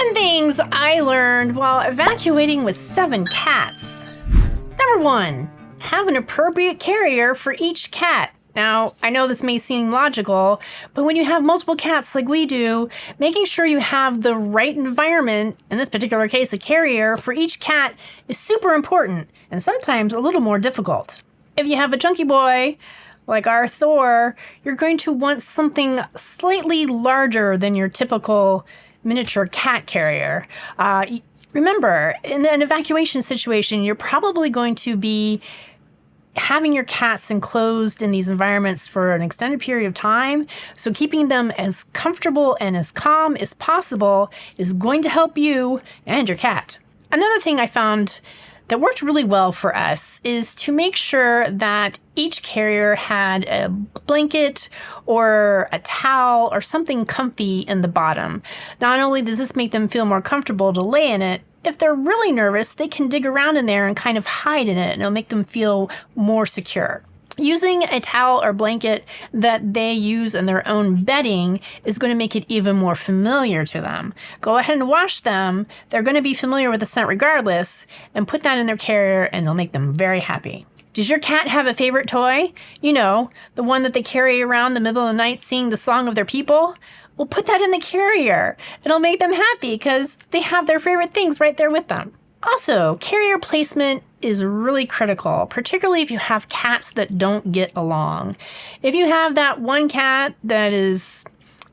7 things I learned while evacuating with 7 cats. Number 1, have an appropriate carrier for each cat. Now, I know this may seem logical, but when you have multiple cats like we do, making sure you have the right environment, in this particular case, a carrier for each cat, is super important and sometimes a little more difficult. If you have a chunky boy, like our Thor, you're going to want something slightly larger than your typical miniature cat carrier. Remember, in an evacuation situation, you're probably going to be having your cats enclosed in these environments for an extended period of time. So keeping them as comfortable and as calm as possible is going to help you and your cat. Another thing I found that worked really well for us is to make sure that each carrier had a blanket or a towel or something comfy in the bottom. Not only does this make them feel more comfortable to lay in it, if they're really nervous, they can dig around in there and kind of hide in it, and it'll make them feel more secure. Using a towel or blanket that they use in their own bedding is going to make it even more familiar to them. Go ahead and wash them. They're going to be familiar with the scent regardless, and put that in their carrier, and it'll make them very happy. Does your cat have a favorite toy? You know, the one that they carry around in the middle of the night singing the song of their people? Well, put that in the carrier. It'll make them happy because they have their favorite things right there with them. Also, carrier placement is really critical, particularly if you have cats that don't get along. If you have that one cat that is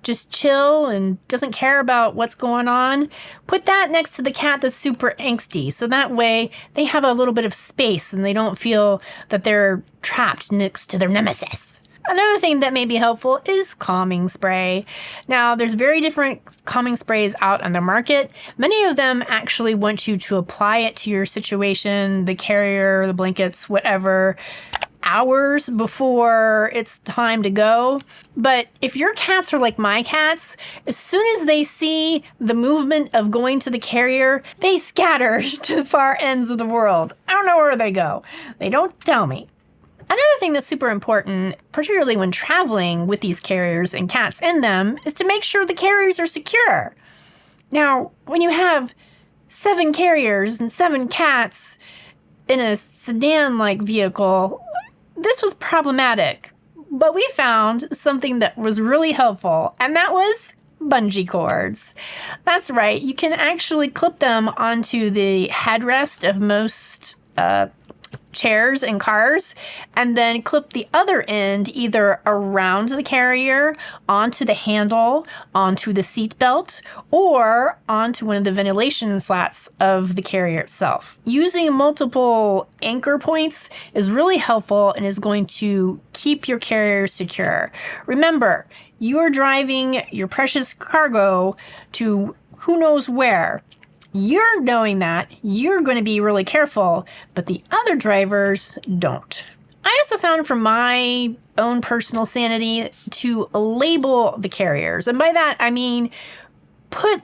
just chill and doesn't care about what's going on, put that next to the cat that's super angsty. So that way they have a little bit of space and they don't feel that they're trapped next to their nemesis. Another thing that may be helpful is calming spray. Now, there's very different calming sprays out on the market. Many of them actually want you to apply it to your situation, the carrier, the blankets, whatever, hours before it's time to go. But if your cats are like my cats, as soon as they see the movement of going to the carrier, they scatter to the far ends of the world. I don't know where they go. They don't tell me. Another thing that's super important, particularly when traveling with these carriers and cats in them, is to make sure the carriers are secure. Now, when you have 7 carriers and 7 cats in a sedan-like vehicle, this was problematic. But we found something that was really helpful, and that was bungee cords. That's right, you can actually clip them onto the headrest of most chairs and cars, and then clip the other end either around the carrier, onto the handle, onto the seat belt, or onto one of the ventilation slats of the carrier itself. Using multiple anchor points is really helpful and is going to keep your carrier secure. Remember, you are driving your precious cargo to who knows where. You're knowing that, you're going to be really careful, but the other drivers don't. I also found for my own personal sanity to label the carriers. And by that, I mean, put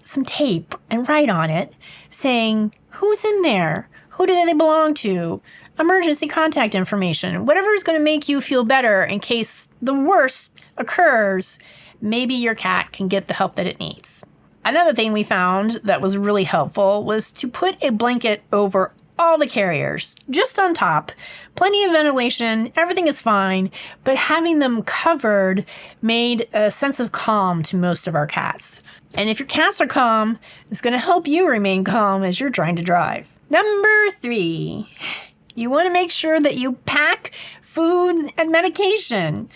some tape and write on it saying who's in there, who do they belong to, emergency contact information, whatever is going to make you feel better in case the worst occurs. Maybe your cat can get the help that it needs. Another thing we found that was really helpful was to put a blanket over all the carriers, just on top. Plenty of ventilation, everything is fine, but having them covered made a sense of calm to most of our cats. And if your cats are calm, it's going to help you remain calm as you're trying to drive. Number 3, you want to make sure that you pack food and medication,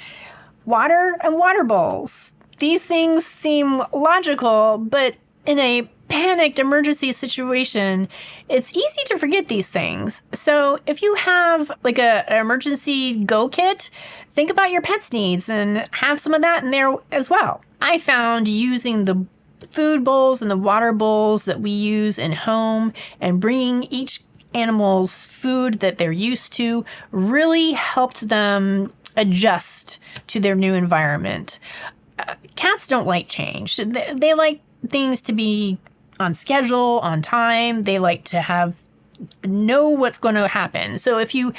water and water bowls. These things seem logical, but in a panicked emergency situation, it's easy to forget these things. So if you have like an emergency go kit, think about your pet's needs and have some of that in there as well. I found using the food bowls and the water bowls that we use in home and bringing each animal's food that they're used to really helped them adjust to their new environment. Cats don't like change. They like things to be on schedule, on time. They like to know what's going to happen. So if you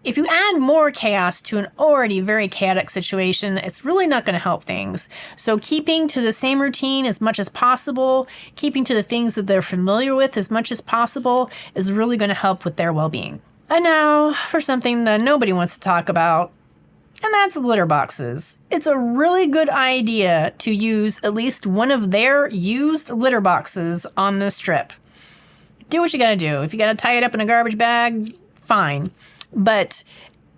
if you add more chaos to an already very chaotic situation, it's really not going to help things. So keeping to the same routine as much as possible, keeping to the things that they're familiar with as much as possible is really going to help with their well-being. And now for something that nobody wants to talk about, and that's litter boxes. It's a really good idea to use at least one of their used litter boxes on this trip. Do what you gotta do. If you gotta tie it up in a garbage bag, fine. But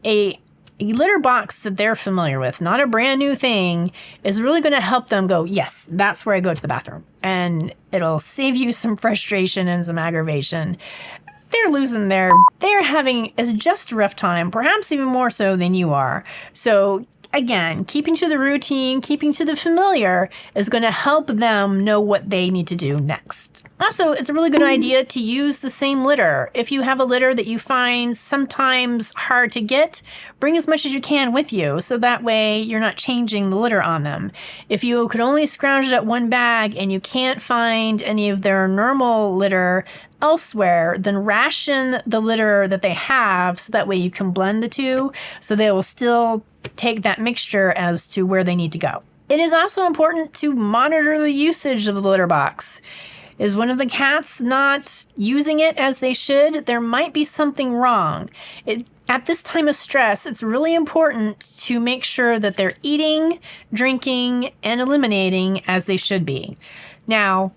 a litter box that they're familiar with, not a brand new thing, is really going to help them go, yes, that's where I go to the bathroom. And it'll save you some frustration and some aggravation. They're having is just a rough time, perhaps even more so than you are. So again, keeping to the routine, keeping to the familiar is going to help them know what they need to do next. Also, it's a really good idea to use the same litter. If you have a litter that you find sometimes hard to get, bring as much as you can with you, so that way you're not changing the litter on them. If you could only scrounge it at one bag and you can't find any of their normal litter elsewhere, then ration the litter that they have so that way you can blend the two, so they will still take that mixture as to where they need to go. It is also important to monitor the usage of the litter box. Is one of the cats not using it as they should? There might be something wrong. At this time of stress, it's really important to make sure that they're eating, drinking, and eliminating as they should be. Now,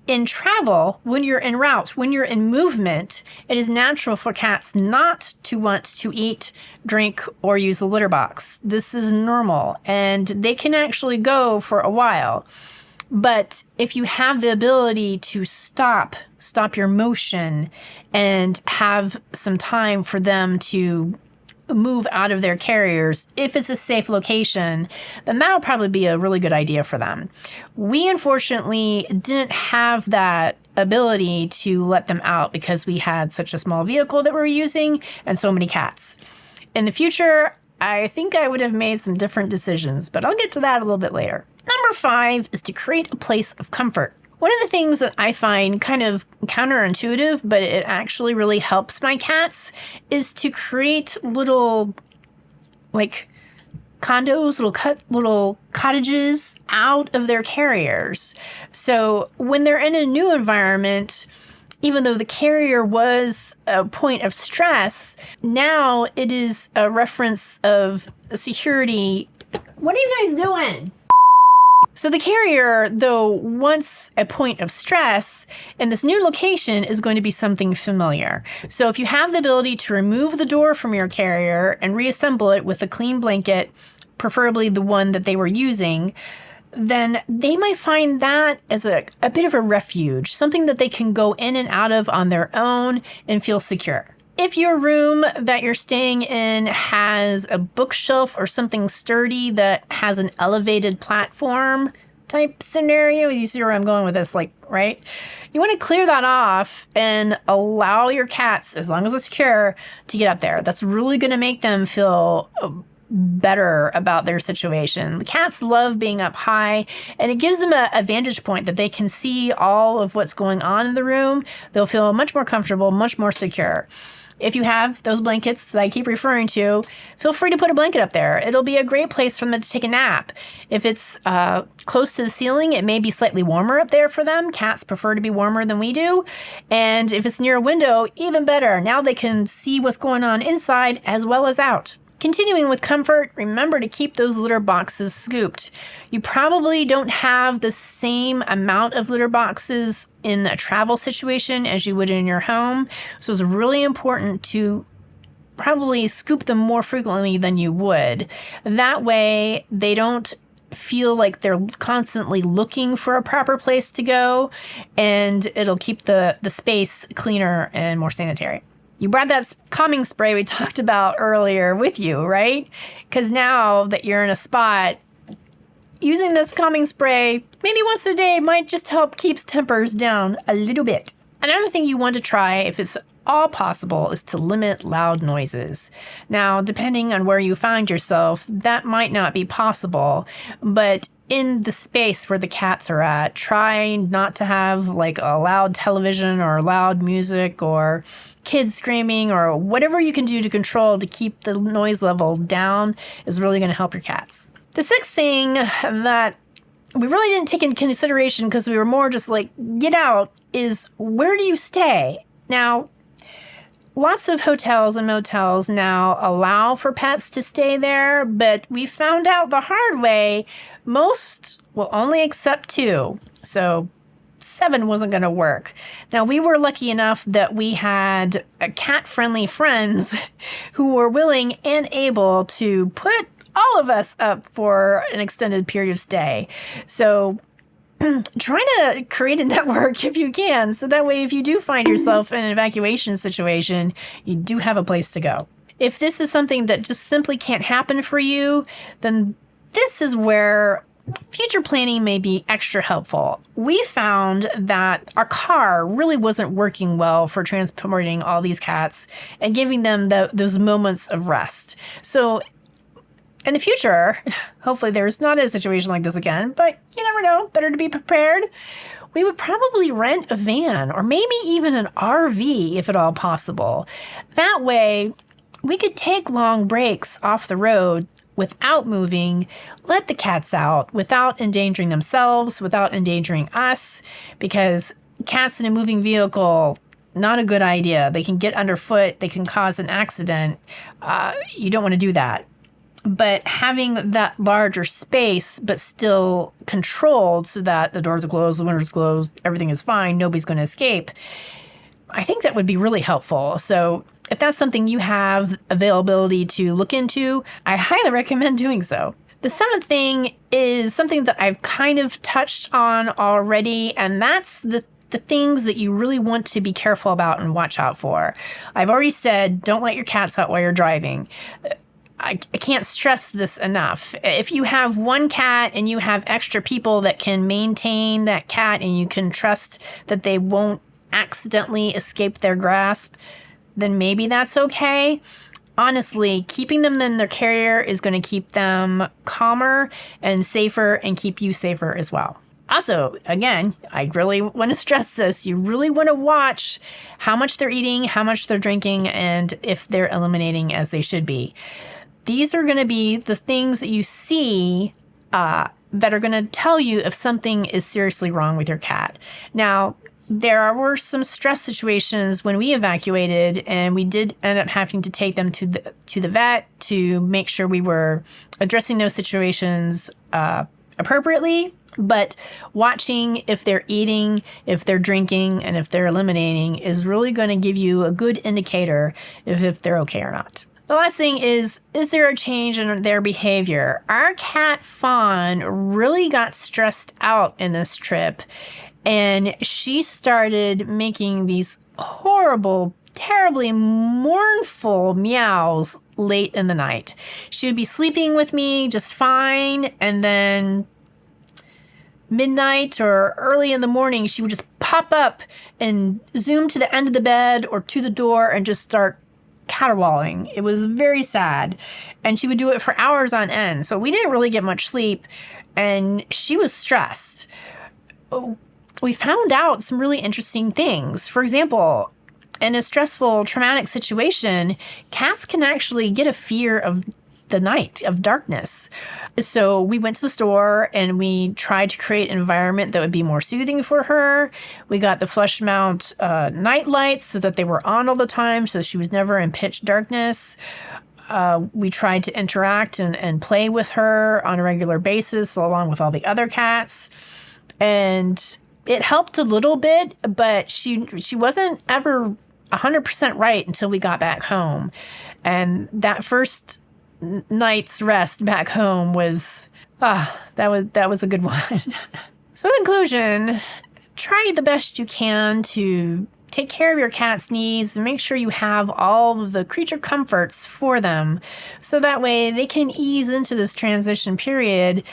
in travel, when you're en route, when you're in movement, it is natural for cats not to want to eat, drink, or use a litter box. This is normal, and they can actually go for a while. But if you have the ability to stop your motion and have some time for them to move out of their carriers, if it's a safe location, then that'll probably be a really good idea for them. We unfortunately didn't have that ability to let them out because we had such a small vehicle that we were using and so many cats. In the future, I think I would have made some different decisions, but I'll get to that a little bit later. Number 5 is to create a place of comfort. One of the things that I find kind of counterintuitive, but it actually really helps my cats, is to create little, condos, little cottages out of their carriers. So when they're in a new environment, even though the carrier was a point of stress, now it is a reference of security. What are you guys doing? So the carrier, though once a point of stress, in this new location is going to be something familiar. So if you have the ability to remove the door from your carrier and reassemble it with a clean blanket, preferably the one that they were using, then they might find that as a bit of a refuge, something that they can go in and out of on their own and feel secure. If your room that you're staying in has a bookshelf or something sturdy that has an elevated platform type scenario, you see where I'm going with this, right? You want to clear that off and allow your cats, as long as it's secure, to get up there. That's really going to make them feel better about their situation. The cats love being up high, and it gives them a vantage point that they can see all of what's going on in the room. They'll feel much more comfortable, much more secure. If you have those blankets that I keep referring to, feel free to put a blanket up there. It'll be a great place for them to take a nap. If it's close to the ceiling, it may be slightly warmer up there for them. Cats prefer to be warmer than we do. And if it's near a window, even better. Now they can see what's going on inside as well as out. Continuing with comfort, remember to keep those litter boxes scooped. You probably don't have the same amount of litter boxes in a travel situation as you would in your home. So it's really important to probably scoop them more frequently than you would. That way they don't feel like they're constantly looking for a proper place to go, and it'll keep the space cleaner and more sanitary. You brought that calming spray we talked about earlier with you, right? Because now that you're in a spot, using this calming spray maybe once a day might just help keep tempers down a little bit. Another thing you want to try, if it's all possible, is to limit loud noises. Now, depending on where you find yourself, that might not be possible, but in the space where the cats are at. Try not to have like a loud television or loud music or kids screaming or whatever you can do to control to keep the noise level down is really going to help your cats. The sixth thing that we really didn't take into consideration because we were more just like, get out, is where do you stay? Now, lots of hotels and motels now allow for pets to stay there, but we found out the hard way, most will only accept 2. So 7 wasn't going to work. Now, we were lucky enough that we had cat-friendly friends who were willing and able to put all of us up for an extended period of stay. So try to create a network if you can, so that way if you do find yourself in an evacuation situation, you do have a place to go. If this is something that just simply can't happen for you, then this is where future planning may be extra helpful. We found that our car really wasn't working well for transporting all these cats and giving them those moments of rest. So in the future, hopefully there's not a situation like this again, but you never know, better to be prepared. We would probably rent a van or maybe even an RV if at all possible. That way, we could take long breaks off the road without moving, let the cats out without endangering themselves, without endangering us, because cats in a moving vehicle, not a good idea. They can get underfoot, they can cause an accident. You don't want to do that. But having that larger space, but still controlled so that the doors are closed, the windows are closed, everything is fine, nobody's going to escape, I think that would be really helpful. So if that's something you have availability to look into, I highly recommend doing so. The 7th thing is something that I've kind of touched on already, and that's the things that you really want to be careful about and watch out for. I've already said, don't let your cats out while you're driving. I can't stress this enough. If you have one cat and you have extra people that can maintain that cat and you can trust that they won't accidentally escape their grasp, then maybe that's okay. Honestly, keeping them in their carrier is going to keep them calmer and safer and keep you safer as well. Also, again, I really want to stress this. You really want to watch how much they're eating, how much they're drinking, and if they're eliminating as they should be. These are going to be the things that you see that are going to tell you if something is seriously wrong with your cat. Now, there were some stress situations when we evacuated, and we did end up having to take them to the vet to make sure we were addressing those situations appropriately. But watching if they're eating, if they're drinking, and if they're eliminating is really going to give you a good indicator if they're okay or not. The last thing is there a change in their behavior? Our cat Fawn really got stressed out in this trip, and she started making these horrible, terribly mournful meows late in the night. She would be sleeping with me just fine, and then midnight or early in the morning, she would just pop up and zoom to the end of the bed or to the door and just start caterwauling. It was very sad. And she would do it for hours on end. So we didn't really get much sleep, and she was stressed. We found out some really interesting things. For example, in a stressful, traumatic situation, cats can actually get a fear of the night, of darkness. So we went to the store and we tried to create an environment that would be more soothing for her. We got the flush mount night lights so that they were on all the time, so she was never in pitch darkness. We tried to interact and play with her on a regular basis along with all the other cats. And it helped a little bit, but she wasn't ever 100% right until we got back home. And that first night's rest back home was that was a good one. So in conclusion, try the best you can to take care of your cat's needs and make sure you have all of the creature comforts for them, so that way they can ease into this transition period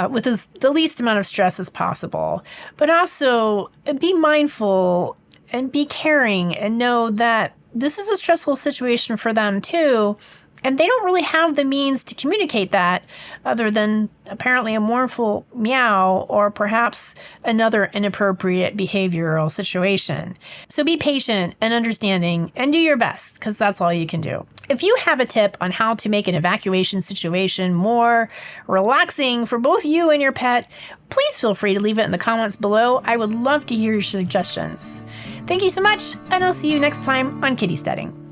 with the least amount of stress as possible. But also be mindful and be caring and know that this is a stressful situation for them too, And they don't really have the means to communicate that other than apparently a mournful meow or perhaps another inappropriate behavioral situation. So be patient and understanding and do your best, because that's all you can do. If you have a tip on how to make an evacuation situation more relaxing for both you and your pet, please feel free to leave it in the comments below. I would love to hear your suggestions. Thank you so much, and I'll see you next time on Kitty Steading.